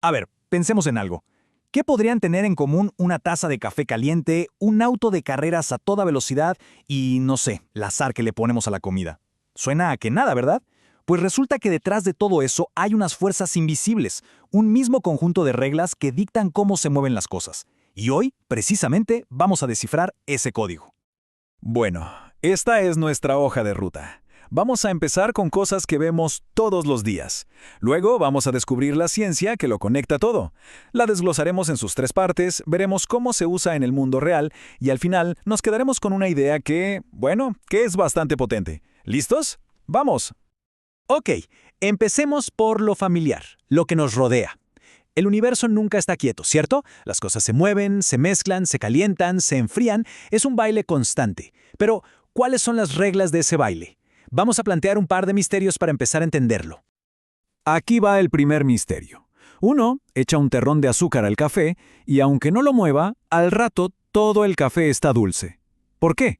A ver, pensemos en algo. ¿Qué podrían tener en común una taza de café caliente, un auto de carreras a toda velocidad y, no sé, el azar que le ponemos a la comida? Suena a que nada, ¿verdad? Pues resulta que detrás de todo eso hay unas fuerzas invisibles, un mismo conjunto de reglas que dictan cómo se mueven las cosas. Y hoy, precisamente, vamos a descifrar ese código. Bueno, esta es nuestra hoja de ruta. Vamos a empezar con cosas que vemos todos los días. Luego vamos a descubrir la ciencia que lo conecta todo. La desglosaremos en sus tres partes, veremos cómo se usa en el mundo real y al final nos quedaremos con una idea que, bueno, que es bastante potente. ¿Listos? ¡Vamos! Ok, empecemos por lo familiar, lo que nos rodea. El universo nunca está quieto, ¿cierto? Las cosas se mueven, se mezclan, se calientan, se enfrían. Es un baile constante. Pero, ¿cuáles son las reglas de ese baile? Vamos a plantear un par de misterios para empezar a entenderlo. Aquí va el primer misterio. Uno echa un terrón de azúcar al café y aunque no lo mueva, al rato todo el café está dulce. ¿Por qué?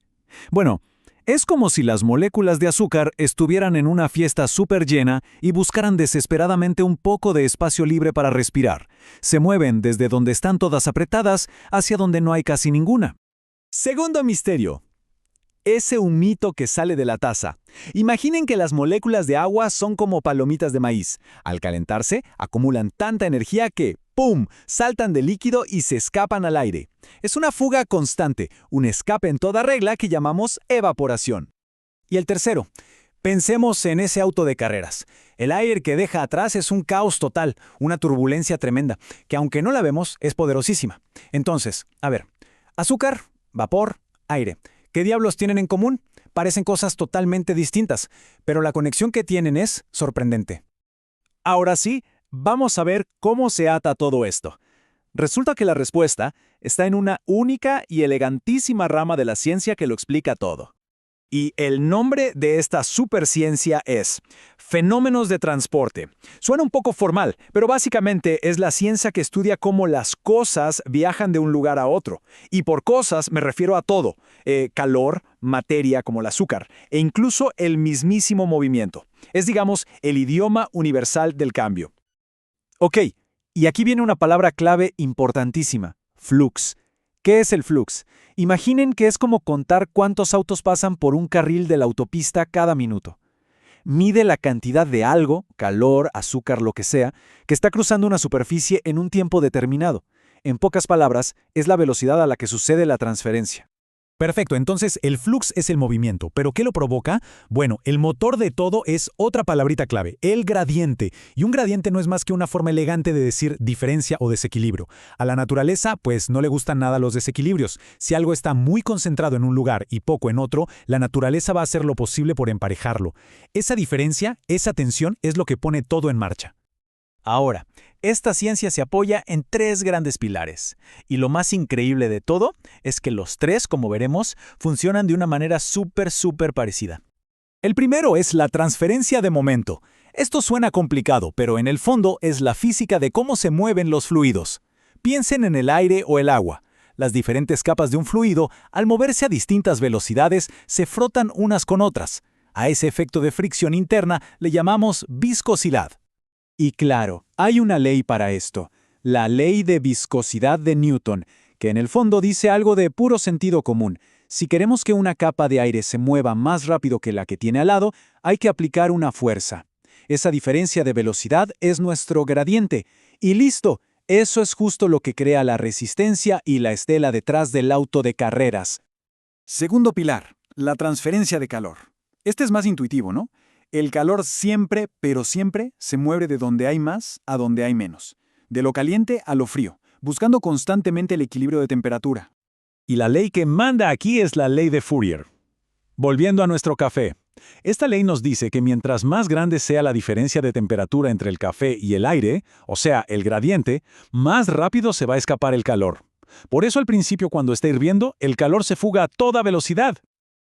Bueno, es como si las moléculas de azúcar estuvieran en una fiesta súper llena y buscaran desesperadamente un poco de espacio libre para respirar. Se mueven desde donde están todas apretadas hacia donde no hay casi ninguna. Segundo misterio. Ese humito que sale de la taza. Imaginen que las moléculas de agua son como palomitas de maíz. Al calentarse, acumulan tanta energía que, ¡pum!, saltan del líquido y se escapan al aire. Es una fuga constante, un escape en toda regla que llamamos evaporación. Y el tercero. Pensemos en ese auto de carreras. El aire que deja atrás es un caos total, una turbulencia tremenda, que aunque no la vemos, es poderosísima. Entonces, a ver, azúcar, vapor, aire. ¿Qué diablos tienen en común? Parecen cosas totalmente distintas, pero la conexión que tienen es sorprendente. Ahora sí, vamos a ver cómo se ata todo esto. Resulta que la respuesta está en una única y elegantísima rama de la ciencia que lo explica todo. Y el nombre de esta superciencia es fenómenos de transporte. Suena un poco formal, pero básicamente es la ciencia que estudia cómo las cosas viajan de un lugar a otro. Y por cosas me refiero a todo, calor, materia como el azúcar, e incluso el mismísimo movimiento. Es, digamos, el idioma universal del cambio. Ok, y aquí viene una palabra clave importantísima, flux. ¿Qué es el flux? Imaginen que es como contar cuántos autos pasan por un carril de la autopista cada minuto. Mide la cantidad de algo, calor, azúcar, lo que sea, que está cruzando una superficie en un tiempo determinado. En pocas palabras, es la velocidad a la que sucede la transferencia. Perfecto, entonces el flux es el movimiento, ¿pero qué lo provoca? Bueno, el motor de todo es otra palabrita clave, el gradiente. Y un gradiente no es más que una forma elegante de decir diferencia o desequilibrio. A la naturaleza, pues no le gustan nada los desequilibrios. Si algo está muy concentrado en un lugar y poco en otro, la naturaleza va a hacer lo posible por emparejarlo. Esa diferencia, esa tensión es lo que pone todo en marcha. Ahora, esta ciencia se apoya en tres grandes pilares. Y lo más increíble de todo es que los tres, como veremos, funcionan de una manera súper parecida. El primero es la transferencia de momento. Esto suena complicado, pero en el fondo es la física de cómo se mueven los fluidos. Piensen en el aire o el agua. Las diferentes capas de un fluido, al moverse a distintas velocidades, se frotan unas con otras. A ese efecto de fricción interna le llamamos viscosidad. Y claro, hay una ley para esto, la ley de viscosidad de Newton, que en el fondo dice algo de puro sentido común. Si queremos que una capa de aire se mueva más rápido que la que tiene al lado, hay que aplicar una fuerza. Esa diferencia de velocidad es nuestro gradiente. Y listo, eso es justo lo que crea la resistencia y la estela detrás del auto de carreras. Segundo pilar, la transferencia de calor. Este es más intuitivo, ¿no? El calor siempre, pero siempre, se mueve de donde hay más a donde hay menos. De lo caliente a lo frío, buscando constantemente el equilibrio de temperatura. Y la ley que manda aquí es la ley de Fourier. Volviendo a nuestro café. Esta ley nos dice que mientras más grande sea la diferencia de temperatura entre el café y el aire, o sea, el gradiente, más rápido se va a escapar el calor. Por eso al principio, cuando está hirviendo, el calor se fuga a toda velocidad.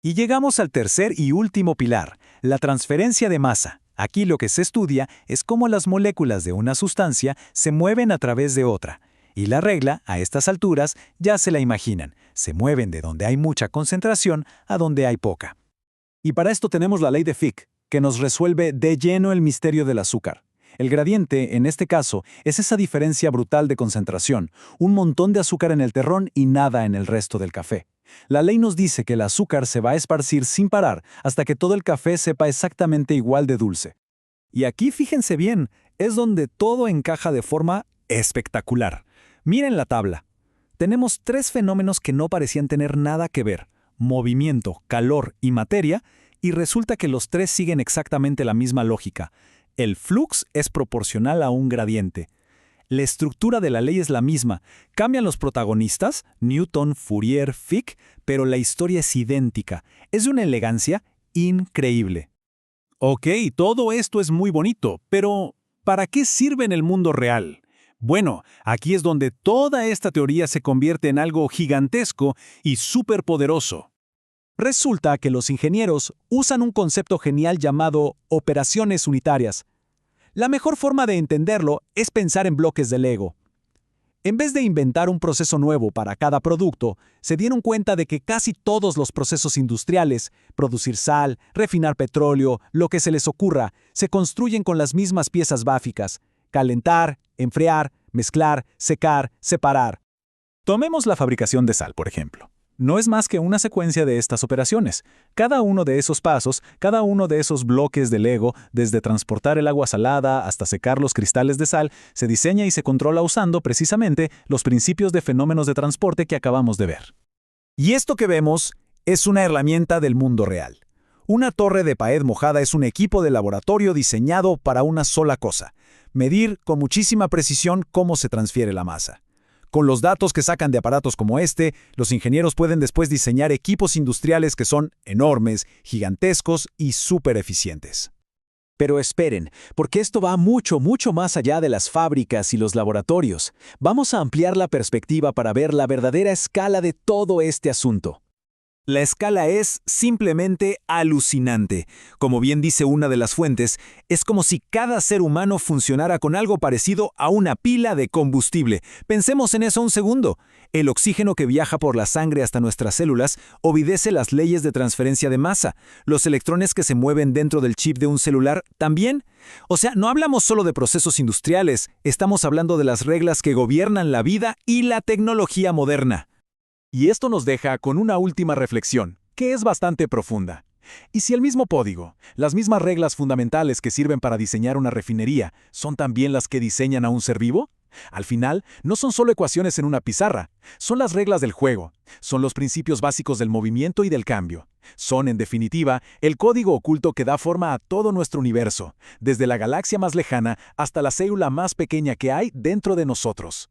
Y llegamos al tercer y último pilar, la transferencia de masa. Aquí lo que se estudia es cómo las moléculas de una sustancia se mueven a través de otra. Y la regla, a estas alturas, ya se la imaginan. Se mueven de donde hay mucha concentración a donde hay poca. Y para esto tenemos la ley de Fick, que nos resuelve de lleno el misterio del azúcar. El gradiente, en este caso, es esa diferencia brutal de concentración, un montón de azúcar en el terrón y nada en el resto del café. La ley nos dice que el azúcar se va a esparcir sin parar hasta que todo el café sepa exactamente igual de dulce. Y aquí fíjense bien, es donde todo encaja de forma espectacular. Miren la tabla. Tenemos tres fenómenos que no parecían tener nada que ver: movimiento, calor y materia, y resulta que los tres siguen exactamente la misma lógica. El flux es proporcional a un gradiente. La estructura de la ley es la misma. Cambian los protagonistas, Newton, Fourier, Fick, pero la historia es idéntica. Es de una elegancia increíble. Ok, todo esto es muy bonito, pero ¿para qué sirve en el mundo real? Bueno, aquí es donde toda esta teoría se convierte en algo gigantesco y superpoderoso. Resulta que los ingenieros usan un concepto genial llamado operaciones unitarias. La mejor forma de entenderlo es pensar en bloques de Lego. En vez de inventar un proceso nuevo para cada producto, se dieron cuenta de que casi todos los procesos industriales, producir sal, refinar petróleo, lo que se les ocurra, se construyen con las mismas piezas básicas: calentar, enfriar, mezclar, secar, separar. Tomemos la fabricación de sal, por ejemplo. No es más que una secuencia de estas operaciones. Cada uno de esos pasos, cada uno de esos bloques de Lego, desde transportar el agua salada hasta secar los cristales de sal, se diseña y se controla usando precisamente los principios de fenómenos de transporte que acabamos de ver. Y esto que vemos es una herramienta del mundo real. Una torre de pared mojada es un equipo de laboratorio diseñado para una sola cosa: medir con muchísima precisión cómo se transfiere la masa. Con los datos que sacan de aparatos como este, los ingenieros pueden después diseñar equipos industriales que son enormes, gigantescos y súper eficientes. Pero esperen, porque esto va mucho, mucho más allá de las fábricas y los laboratorios. Vamos a ampliar la perspectiva para ver la verdadera escala de todo este asunto. La escala es simplemente alucinante. Como bien dice una de las fuentes, es como si cada ser humano funcionara con algo parecido a una pila de combustible. Pensemos en eso un segundo. El oxígeno que viaja por la sangre hasta nuestras células obedece las leyes de transferencia de masa. Los electrones que se mueven dentro del chip de un celular también. O sea, no hablamos solo de procesos industriales, estamos hablando de las reglas que gobiernan la vida y la tecnología moderna. Y esto nos deja con una última reflexión, que es bastante profunda. ¿Y si el mismo código, las mismas reglas fundamentales que sirven para diseñar una refinería, son también las que diseñan a un ser vivo? Al final, no son solo ecuaciones en una pizarra, son las reglas del juego, son los principios básicos del movimiento y del cambio. Son, en definitiva, el código oculto que da forma a todo nuestro universo, desde la galaxia más lejana hasta la célula más pequeña que hay dentro de nosotros.